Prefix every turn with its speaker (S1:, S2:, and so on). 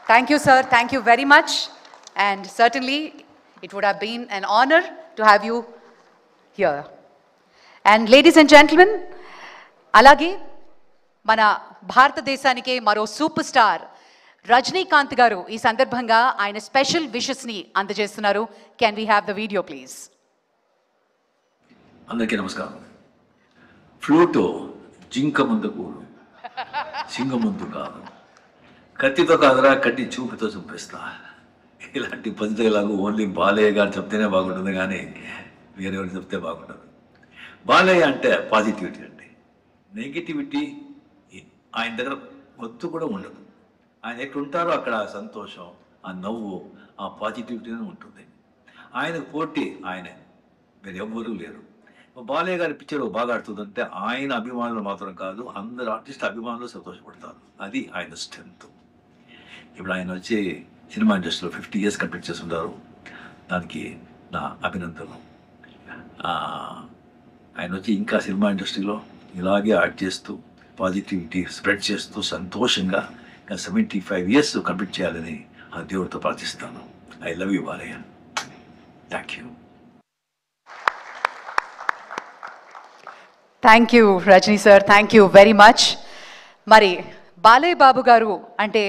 S1: Thank you, sir. Thank you very much. And certainly, it would have been an honor to have you here. And ladies and gentlemen, alage mana భారతదేశానికే మరో super star Rajinikanth గారు ఈ సందర్భంగా ఆయన special wishes ని అందజేస్తున్నారు. Can we have the video please?
S2: అందరికీ నమస్కారం. ఫ్లూటో జింక ముందు కూడు, సింగ ముందు కాదు, కత్తితో కాదురా కట్టి చూపుతో చూపిస్తా. ఇలాంటి పద్ధతిలాగా ఓన్లీ బాలయ్య గారు చెప్తేనే బాగుంటుంది, కానీ వేరెవరు చెప్తే బాగుంటుంది. బాలయ్య అంటే పాజిటివిటీ అండి. నెగిటివిటీ ఆయన దగ్గర ఒత్తు కూడా ఉండదు. ఆయన ఎక్కడ ఉంటారో అక్కడ ఆ సంతోషం, ఆ నవ్వు, ఆ పాజిటివిటీనే ఉంటుంది. ఆయనకు పోటీ ఆయనే, వేరు ఎవ్వరూ లేరు. బాలయ్య గారి పిక్చర్ బాగా ఆడుతుందంటే ఆయన అభిమానులు మాత్రం కాదు, అందరు ఆర్టిస్ట్ అభిమానులు సంతోషపడతారు. అది ఆయన స్ట్రెంత్. ఇప్పుడు ఆయన వచ్చి సినిమా ఇండస్ట్రీలో 50 years కంప్లీట్ చేస్తుంటారు. దానికి నా అభినందనలు. ఆయన వచ్చి ఇంకా సినిమా ఇండస్ట్రీలో ఇలాగే యాక్ట్ చేస్తూ పాజిటివిటీ స్ప్రెడ్ చేస్తూ సంతోషంగా ఇంకా 75 years కంప్లీట్ చేయాలని ఆ దేవుడితో ప్రార్థిస్తాను. I love you Balayya. Thank you.
S1: Thank you Rajini sir, thank you very much. మరి బాలయ్య బాబు గారు అంటే